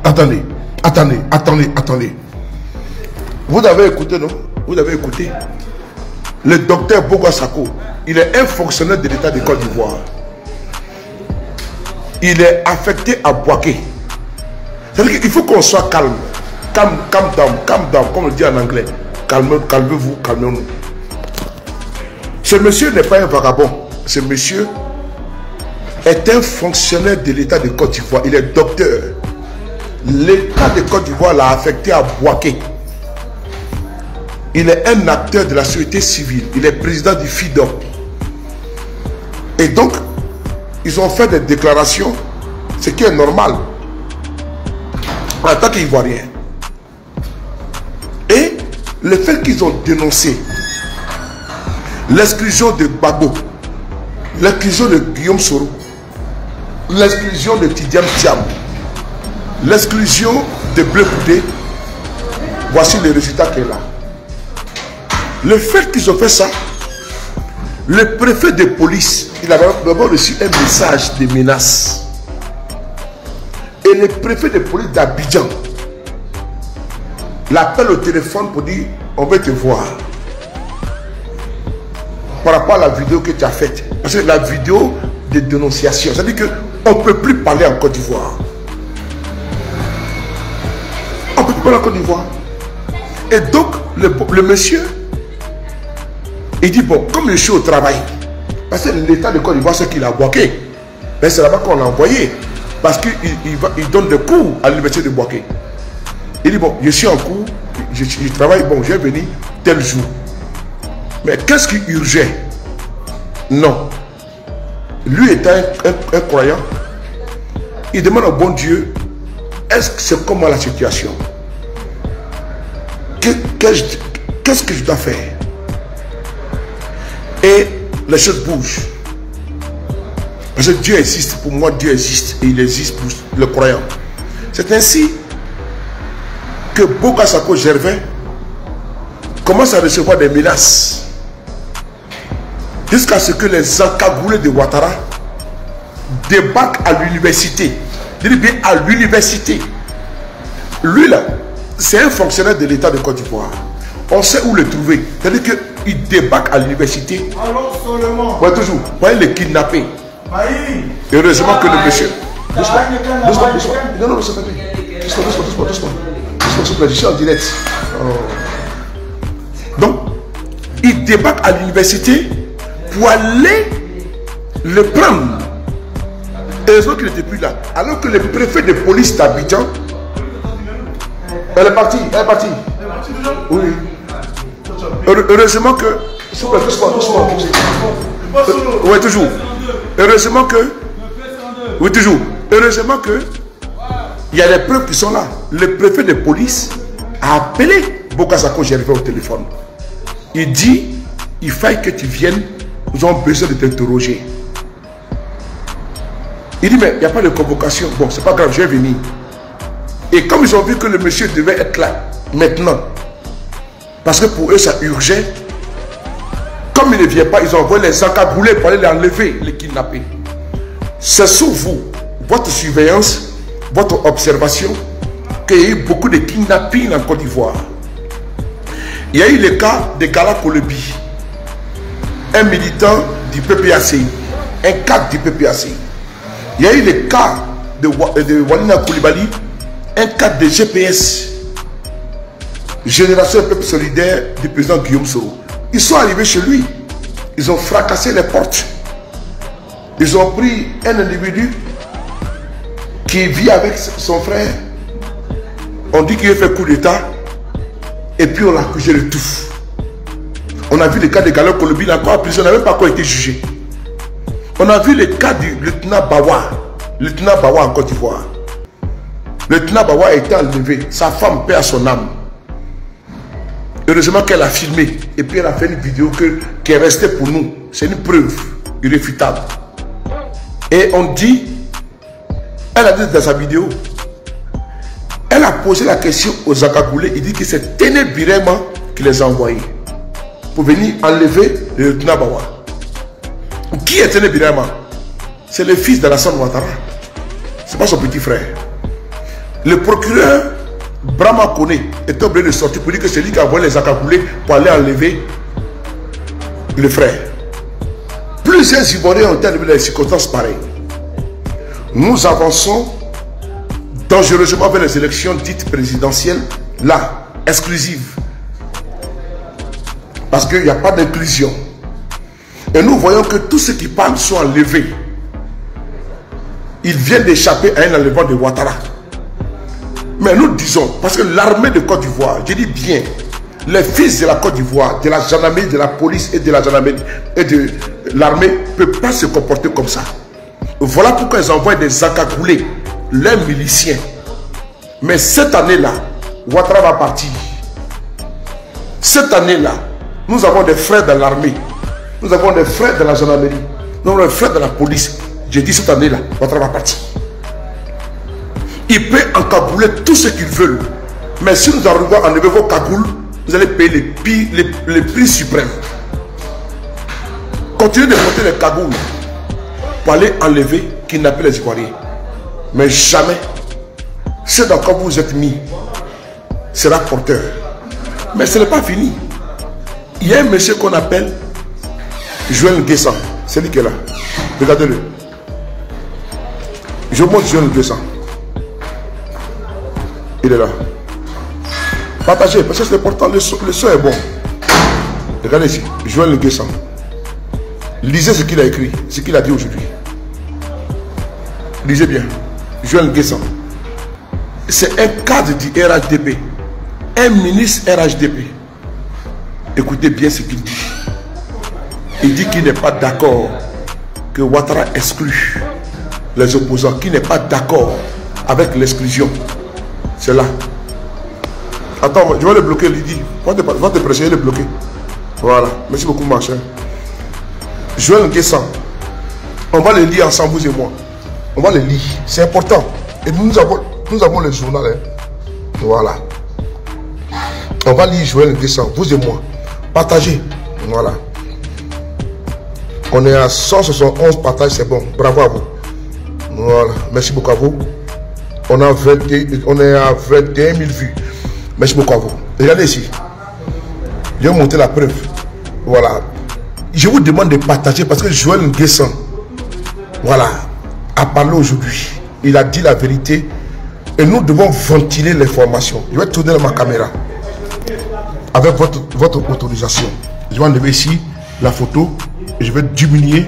Attendez, attendez, attendez, attendez. Vous avez écouté, non? Vous avez écouté? Le docteur Boga Sako, il est un fonctionnaire de l'État de Côte d'Ivoire. Il est affecté à Bouaké. C'est-à-dire qu'il faut qu'on soit calme. Calm down, comme on dit en anglais. Calmez-vous, calmez-nous. Ce monsieur n'est pas un vagabond. Ce monsieur est un fonctionnaire de l'État de Côte d'Ivoire. Il est docteur. L'État de Côte d'Ivoire l'a affecté à Bouaké. Il est un acteur de la société civile. Il est président du FIDOP. Et donc, ils ont fait des déclarations, ce qui est normal, en tant qu'Ivoirien. Et le fait qu'ils ont dénoncé l'exclusion de Gbagbo, l'exclusion de Guillaume Soro, l'exclusion de Tidiane Thiam, l'exclusion de Bleu Koudé, voici le résultat qui est là. Le fait qu'ils ont fait ça, le préfet de police, il a d'abord reçu un message de menace. Et le préfet de police d'Abidjan l'appelle au téléphone pour dire on veut te voir. Par rapport à la vidéo que tu as faite. Parce que la vidéo de dénonciation, ça veut dire qu'on ne peut plus parler en Côte d'Ivoire. On ne peut plus parler en Côte d'Ivoire. Et donc, le monsieur, il dit, bon, comme je suis au travail, parce que l'État de Côte d'Ivoire, c'est qu'il a Bouaké. Mais c'est là-bas qu'on l'a envoyé. Parce qu'il donne des cours à l'université de Bouaké. Il dit, bon, je suis en cours, je travaille, bon, je vais venir tel jour. Mais qu'est-ce qui urgeait? Non. Lui étant un croyant, il demande au bon Dieu, est-ce que c'est comment la situation? Qu'est-ce que je dois faire? Et les choses bougent. Parce que Dieu existe, pour moi Dieu existe, et il existe pour le croyant. C'est ainsi que Boga Sako Gervais commence à recevoir des menaces. Jusqu'à ce que les encagoulés de Ouattara débarquent à l'université. Je dis bien à l'université. Lui là, c'est un fonctionnaire de l'État de Côte d'Ivoire. On sait où le trouver. C'est-à-dire qu'il débarque à l'université. Alors seulement. Ouais, toujours. Vous voyez le kidnappé. Heureusement que le monsieur. Doucement. Non, non, c'est pas bien. Doucement. Je suis en direct. Donc, il débarque à l'université pour aller le prendre. Heureusement qu'il n'était plus là. Alors que le préfet de police d'Abidjan, elle est partie. Oui. Heureusement que... Doucement. Oui, toujours. Heureusement que... Oui, toujours. Heureusement que... Il y a des preuves qui sont là. Le préfet de police a appelé Boga Sako Gervais au téléphone. Il dit, il faut que tu viennes, nous avons besoin de t'interroger. Il dit, mais il n'y a pas de convocation. Bon, c'est pas grave, je vais venir. Et comme ils ont vu que le monsieur devait être là, maintenant, parce que pour eux, ça urgeait, comme il ne vient pas, ils ont envoyé les encagoulés pour aller l'enlever, les kidnapper. C'est sous vous, votre surveillance, votre observation, qu'il y a eu beaucoup de kidnappings en Côte d'Ivoire. Il y a eu le cas de Gala Kolobi, un militant du PPACI, un cadre du PPACI. Il y a eu le cas de Walina Koulibaly, un cadre de GPS, Génération Peuple Solidaire du président Guillaume Soro. Ils sont arrivés chez lui, ils ont fracassé les portes. Ils ont pris un individu qui vit avec son frère. On dit qu'il a fait coup d'état. Et puis on l'a accusé de tout. On a vu le cas de Gala Kolobi, il a encore en prison, il n'a même pas encore été jugé. On a vu le cas du lieutenant Bawa en Côte d'Ivoire. Le lieutenant Bawa a été enlevé. Sa femme perd son âme. Heureusement qu'elle a filmé. Et puis elle a fait une vidéo qui est restée pour nous. C'est une preuve irréfutable. Et on dit, elle a dit dans sa vidéo, elle a posé la question aux encagoulés. Il dit que c'est Téné Birema qui les a envoyés pour venir enlever le lieutenant Bawa. Qui est Téné Birema? C'est le fils d'Alassane Ouattara. Ce n'est pas son petit frère. Le procureur Brahma Kone est obligé de sortir pour dire que c'est lui qui a envoyé les accablés pour aller enlever le frère. Plusieurs Ivoiriens ont été enlevés dans des circonstances pareilles. Nous avançons dangereusement vers les élections dites présidentielles, là, exclusives. Parce qu'il n'y a pas d'inclusion. Et nous voyons que tous ceux qui parlent sont enlevés. Ils viennent d'échapper à un enlèvement de Ouattara. Mais nous disons, parce que l'armée de Côte d'Ivoire, je dis bien, les fils de la Côte d'Ivoire, de la gendarmerie, de la police et de la gendarmerie et de l'armée ne peuvent pas se comporter comme ça. Voilà pourquoi ils envoient des encagoulés, les miliciens. Mais cette année-là, Ouattara va partir. Cette année-là, nous avons des frères dans l'armée. Nous avons des frères dans la gendarmerie. Nous avons des frères dans la police. J'ai dit cette année-là, Ouattara va partir. Il peut encagouler tout ce qu'il veut. Mais si nous arrivons à enlever vos cagoules, vous allez payer les prix suprêmes. Continuez de porter les cagoules pour aller enlever, kidnapper les Ivoiriens. Mais jamais, ce dans quoi vous êtes mis sera porteur. Mais ce n'est pas fini. Il y a un monsieur qu'on appelle Joël Nguessan. C'est lui qui est là. Regardez-le. Je montre Joël Nguessan. Il est là. Partagez, parce que c'est important. Le son est bon. Regardez ici. Joël Nguessan. Lisez ce qu'il a écrit, ce qu'il a dit aujourd'hui. Lisez bien. Joël Nguessan. C'est un cadre du RHDP. Un ministre RHDP. Écoutez bien ce qu'il dit. Il dit qu'il n'est pas d'accord que Ouattara exclut les opposants, qu'il n'est pas d'accord avec l'exclusion. C'est là. Attends, je vais le bloquer, il dit. Va te presser, le bloquer. Voilà. Merci beaucoup, ma chère. Joël Nguessan. On va le lire ensemble, vous et moi. On va le lire. C'est important. Et nous avons le journal. Hein. Voilà. On va lire Joël Nguessan, vous et moi. Partagez. Voilà. On est à 171 partages, c'est bon. Bravo à vous. Voilà. Merci beaucoup à vous. On est à 21 000 vues. Merci beaucoup à vous. Regardez ici. Je vais monter la preuve. Voilà. Je vous demande de partager parce que Joël Nguessan, voilà, a parlé aujourd'hui. Il a dit la vérité. Et nous devons ventiler l'information. Je vais tourner ma caméra. Avec votre autorisation. Je vais enlever ici la photo. Et je vais diminuer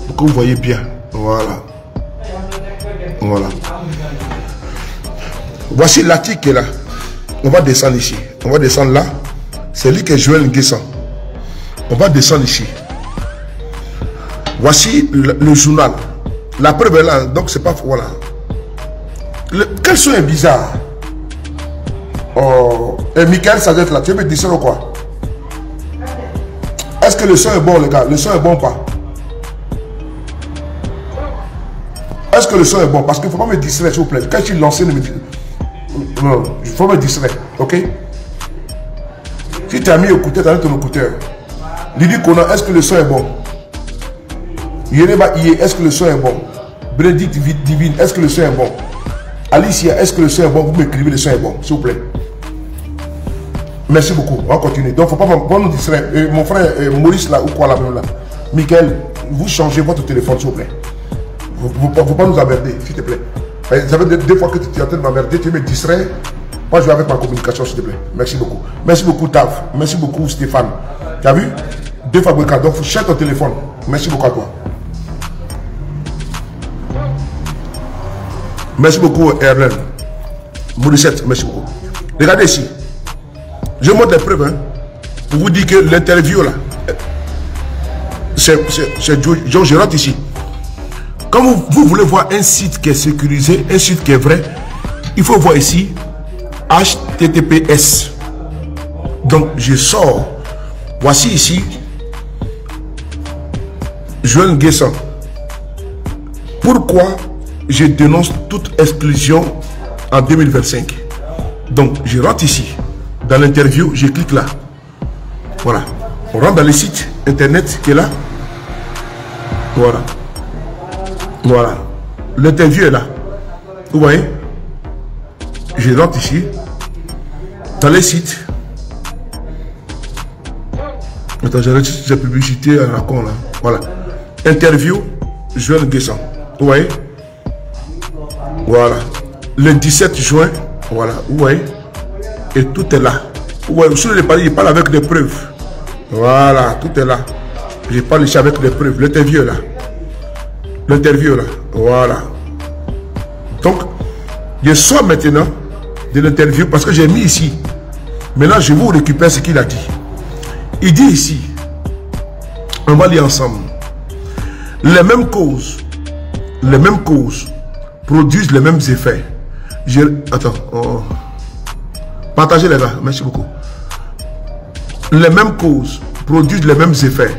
pour que vous voyez bien. Voilà. Voilà. Voici l'article qui est là. On va descendre ici. On va descendre là. C'est lui qui est Joël Nguessan. On va descendre ici. Voici le journal. La preuve est là. Donc c'est pas... Voilà. Quel son est bizarre. Oh. Et Michael, ça doit être là. Tu veux me dire ou quoi? Est-ce que le son est bon, les gars? Le son est bon ou pas? Est-ce que le son est bon? Parce qu'il ne faut pas me distraire, s'il vous plaît. Quand je suis lancé, ne me dis... Non, il faut me distraire. Ok? Si tu as mis écouteur, tu as mis ton écouteur. Lydie Conan, est-ce que le son est bon? Yereba Iye, est-ce que le son est bon? Bénédicte Divine, est-ce que le son est bon? Alicia, est-ce que le son est bon? Vous m'écrivez, le son est bon, s'il vous plaît. Merci beaucoup. On va continuer. Donc, il ne faut pas nous distraire. Mon frère Maurice, là, ou quoi, là, même là. Michael, vous changez votre téléphone, s'il vous plaît. Il ne faut pas nous emmerder, s'il te plaît. Ça fait deux fois que tu es en train de m'emmerder, tu me distrais. Moi, je vais avec ma communication, s'il te plaît. Merci beaucoup. Merci beaucoup, Tav. Merci beaucoup, Stéphane. Tu as vu? 2 fois Boueka. Donc, cherche ton téléphone. Merci beaucoup à toi. Merci beaucoup, Erlen. Mauricette, merci beaucoup. Regardez ici. Je montre les preuves, hein, pour vous dire que l'interview là, c'est je rentre ici. Quand vous voulez voir un site qui est sécurisé, un site qui est vrai, il faut voir ici HTTPS. Donc je sors. Voici ici Joël Nguessan. Pourquoi je dénonce toute exclusion en 2025? Donc je rentre ici. Dans l'interview, je clique là. Voilà. On rentre dans le site internet qui est là. Voilà. Voilà. L'interview est là. Vous voyez? Je rentre ici. Dans les sites. Attends, j'ai reçu la publicité à la con là. Voilà. Interview, Joël Nguessan. Vous voyez? Voilà. Le 17 juin. Voilà. Vous voyez? Et tout est là. Vous voyez, sur le palier, il parle avec des preuves. Voilà, tout est là. Je parle ici avec des preuves. L'interview là. L'interview là. Voilà. Donc, je sors maintenant de l'interview parce que j'ai mis ici. Maintenant, je vous récupère ce qu'il a dit. Il dit ici, on va lire ensemble. Les mêmes causes produisent les mêmes effets. Attends. Oh. Partagez les gars, merci beaucoup. Les mêmes causes produisent les mêmes effets.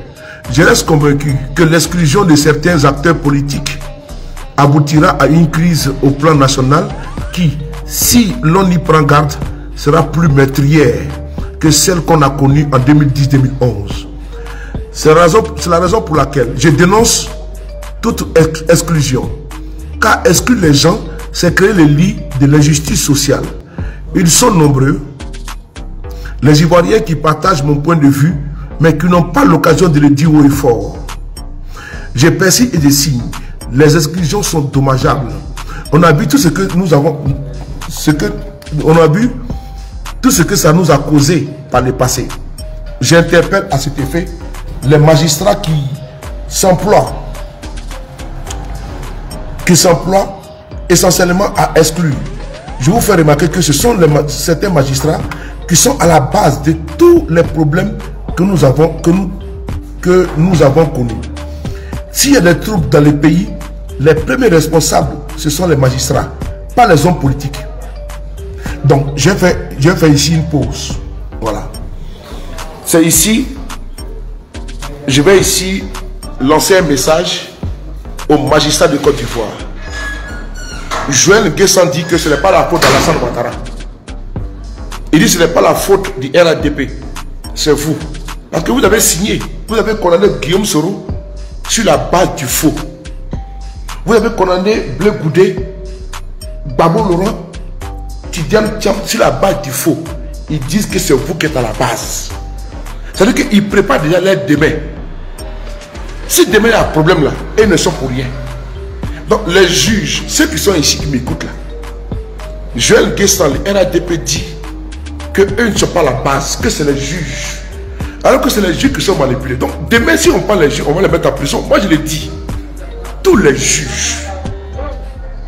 Je reste convaincu que l'exclusion de certains acteurs politiques aboutira à une crise au plan national qui, si l'on y prend garde, sera plus meurtrière que celle qu'on a connue en 2010-2011. C'est la raison pour laquelle je dénonce toute exclusion. Car exclure les gens, c'est créer le lit de l'injustice sociale. Ils sont nombreux, les Ivoiriens qui partagent mon point de vue, mais qui n'ont pas l'occasion de le dire haut et fort. Je persiste et je signe. Les exclusions sont dommageables. On a vu tout ce que nous avons, tout ce que ça nous a causé par le passé. J'interpelle à cet effet les magistrats qui s'emploient essentiellement à exclure. Je vous fais remarquer que ce sont certains magistrats qui sont à la base de tous les problèmes que nous avons connus. S'il y a des troubles dans les pays, les premiers responsables, ce sont les magistrats, pas les hommes politiques. Donc, j'ai fait ici une pause. Voilà. C'est ici, je vais ici lancer un message aux magistrats de Côte d'Ivoire. Joël Nguessan dit que ce n'est pas la faute d'Alassane Ouattara. Il dit que ce n'est pas la faute du RADP. C'est vous. Parce que vous avez signé, vous avez condamné Guillaume Soro sur la base du faux. Vous avez condamné Blé Goudé, Babo Laurent, Tidiane Thiam sur la base du faux. Ils disent que c'est vous qui êtes à la base. C'est-à-dire qu'ils préparent déjà l'aide demain. Si demain il y a un problème là, ils ne sont pour rien. Donc les juges, ceux qui sont ici, qui m'écoutent là, Joël Nguessan, le RADP dit que eux ne sont pas la base, que c'est les juges. Alors que c'est les juges qui sont manipulés. Donc demain, si on prend les juges, on va les mettre en prison. Moi je l'ai dit. Tous les juges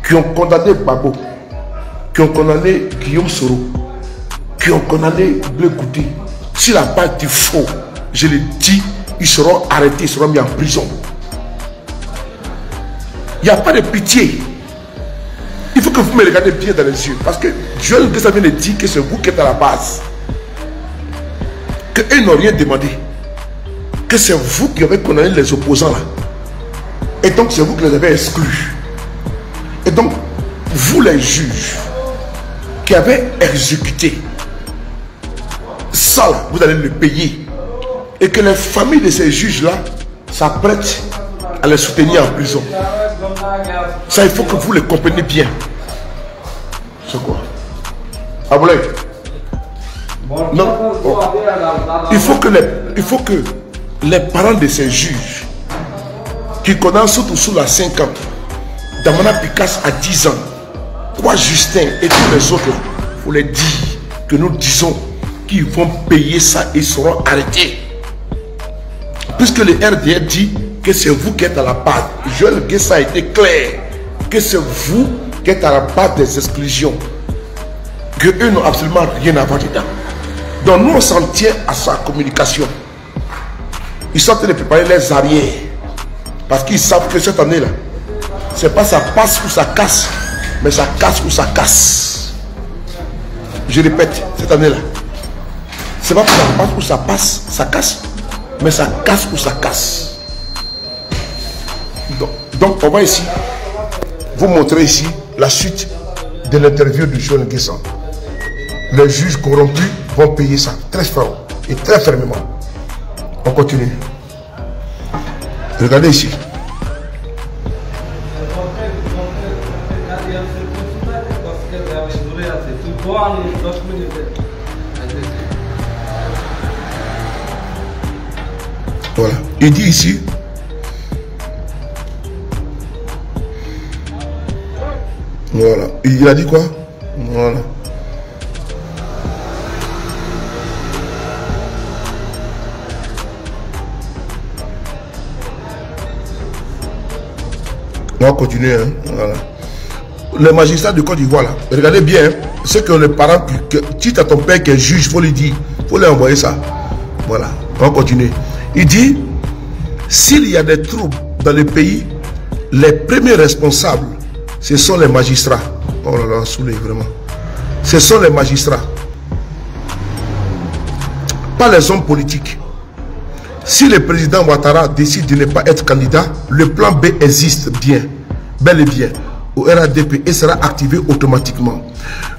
qui ont condamné Babo, qui ont condamné Guillaume Soro, qui ont condamné Blé Goudé, sur la base du faux, je l'ai dit, ils seront arrêtés, ils seront mis en prison. Il n'y a pas de pitié. Il faut que vous me regardez bien dans les yeux. Parce que Joël Nguessan vient de dire que c'est vous qui êtes à la base. Qu'eux n'ont rien demandé. Que c'est vous qui avez condamné les opposants là. Et donc c'est vous qui les avez exclus. Et donc, vous les juges qui avez exécuté, ça là, vous allez le payer. Et que les familles de ces juges-là s'apprêtent à les soutenir en prison. Ça, il faut que vous le compreniez bien. C'est quoi? Aboulay. Non. Oh. Il faut que les parents de ces juges qui connaissent surtout sous la 50, Damana Picasse à 10 ans, quoi Justin et tous les autres, il faut les dire que nous disons qu'ils vont payer ça et seront arrêtés. Puisque le RDF dit que c'est vous qui êtes à la base. Joël Nguessan a été clair que c'est vous qui êtes à la base des exclusions. Que eux n'ont absolument rien à voir dedans. Donc nous on s'en tient à sa communication. Ils sont en train de préparer les arrières. Parce qu'ils savent que cette année-là, c'est pas ça passe ou ça casse, mais ça casse ou ça casse. Je répète, cette année-là, c'est pas que ça passe ou ça passe, ça casse, mais ça casse ou ça casse. Donc on va ici vous montrer ici la suite de l'interview de Joël Nguessan. Les juges corrompus vont payer ça très fort et très fermement. On continue. Regardez ici. Voilà. Il dit ici. Voilà. Il a dit quoi? Voilà. On va continuer. Hein. Voilà. Les magistrats du Côte d'Ivoire, là, regardez bien, hein, ceux qui ont les parents, si tu as ton père qui est juge, il faut lui dire, il faut lui envoyer ça. Voilà. On va continuer. Il dit, s'il y a des troubles dans le pays, les premiers responsables, ce sont les magistrats. Oh là là, saoulé vraiment. Ce sont les magistrats. Pas les hommes politiques. Si le président Ouattara décide de ne pas être candidat, le plan B existe bien, bel et bien, au RADP et sera activé automatiquement.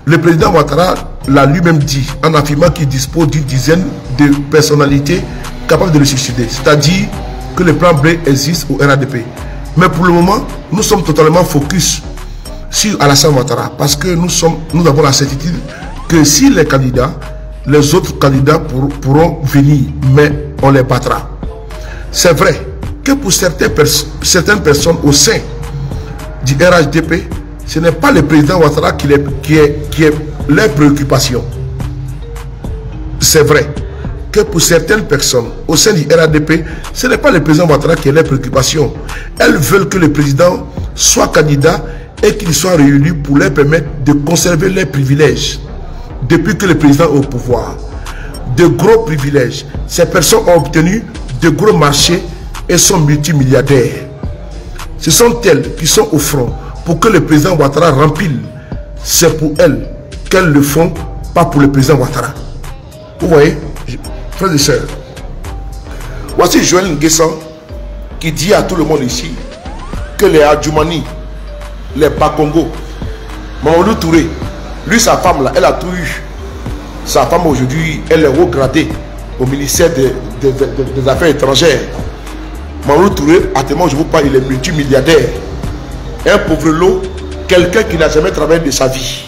Le président Ouattara l'a lui-même dit en affirmant qu'il dispose d'une dizaine de personnalités capables de le succéder. C'est-à-dire que le plan B existe au RADP. Mais pour le moment, nous sommes totalement focus sur Alassane Ouattara parce que nous avons la certitude que s'il est candidat, les autres candidats pourront venir, mais on les battra. C'est vrai que pour certaines personnes au sein du RHDP, ce n'est pas le président Ouattara qui est leur préoccupation. C'est vrai que pour certaines personnes au sein du RHDP, ce n'est pas le président Ouattara qui est leur préoccupation. Elles veulent que le président soit candidat et qu'il soit réélu pour leur permettre de conserver leurs privilèges. Depuis que le président est au pouvoir, de gros privilèges. Ces personnes ont obtenu de gros marchés et sont multimilliardaires. Ce sont elles qui sont au front pour que le président Ouattara rempile. C'est pour elles qu'elles le font, pas pour le président Ouattara. Vous voyez, frères et sœurs, voici Joël Nguessan qui dit à tout le monde ici que les Adjoumani, les Bakongo, Mamadou Touré, lui, sa femme, là, elle a tout eu. Sa femme, aujourd'hui, elle est regradée au ministère des Affaires étrangères. Mamadou Touré, actuellement, je vous parle, il est multimilliardaire. Un pauvre lot, quelqu'un qui n'a jamais travaillé de sa vie.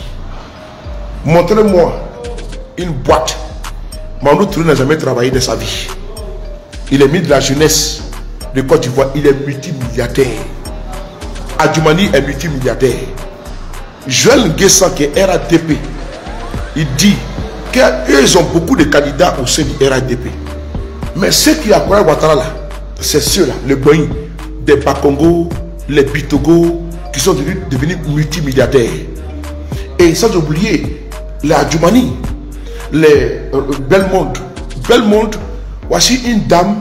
Montrez-moi une boîte. Mamadou Touré n'a jamais travaillé de sa vie. Il est mis de la jeunesse de Côte d'Ivoire, il est multimilliardaire. Adjoumani est multimilliardaire. Joël Nguessan qui est RADP, il dit qu'ils ont beaucoup de candidats au sein du RADP. Mais ceux qui accompagnent Ouattara là, c'est ceux-là, les Boïs, des Bakongo, les Bitogo, qui sont devenus multimilliardaires. Et sans oublier les Adjoumani, les Belmonde. Belmonde, voici une dame,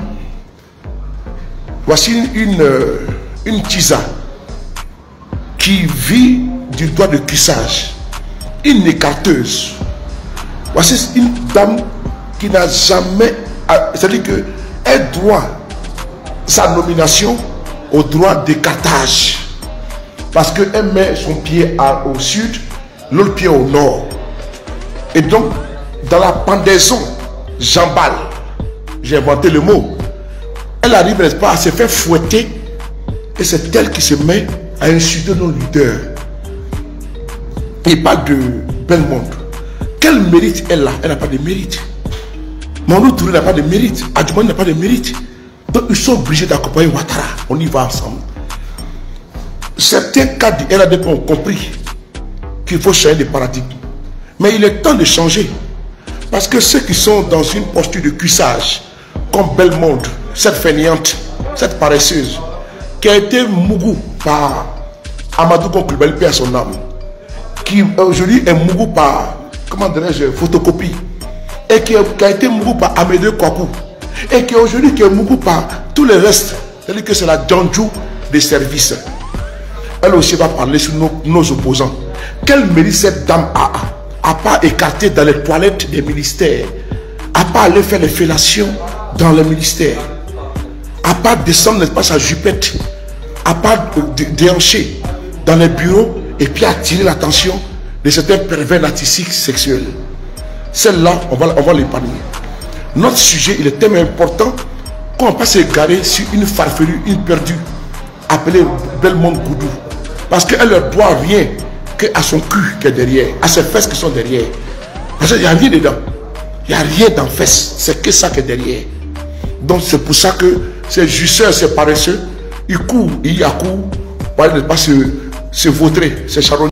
voici une tisa qui vit du droit de cuissage, une écarteuse. Voici une dame qui n'a jamais, c'est-à-dire qu'elle doit sa nomination au droit d'écartage parce qu'elle met son pied au sud, l'autre pied au nord. Et donc, dans la pendaison, j'emballe, j'ai inventé le mot, elle arrive, n'est-ce pas, à se faire fouetter et c'est elle qui se met à insulter nos leaders. Il parle de Belmonde. Quel mérite elle a? Elle n'a pas de mérite. Mamadou Touré n'a pas de mérite. Adjoumani n'a pas de mérite. Donc ils sont obligés d'accompagner Ouattara. On y va ensemble. Certains cadres du RADP ont compris qu'il faut changer de paradigme. Mais il est temps de changer. Parce que ceux qui sont dans une posture de cuissage, comme Belmonde, cette fainéante, cette paresseuse, qui a été mougou par Amadou Konkoulibaly, paix à son âme, qui aujourd'hui est mougou par, comment dirais-je, photocopie, et qui a été mougou par Amédée Kouakou, et qui aujourd'hui est mougou par tous les restes, c'est-à-dire que c'est la Djandjou des services. Elle aussi va parler sur nos opposants. Quel mérite cette dame a? À part écarter dans les toilettes des ministères, à part aller faire les fellations dans les ministères, à part descendre, n'est-ce pas, sa jupette, à part déhancher dans les bureaux et puis attirer l'attention de certains pervers narcissiques sexuels. Celle-là, on va l'épargner. Notre sujet, il est tellement important qu'on ne va pas s'égarer sur une farfelue, une perdue, appelée Belmonde Goudou. Parce qu'elle ne doit rien qu'à son cul qui est derrière, à ses fesses qui sont derrière. Parce qu'il n'y a rien dedans. Il n'y a rien dans fesses. C'est que ça qui est derrière. Donc c'est pour ça que ces jusseurs, ces paresseux, ils courent, ils accourent pour ne pas se vautrer, ces charognes.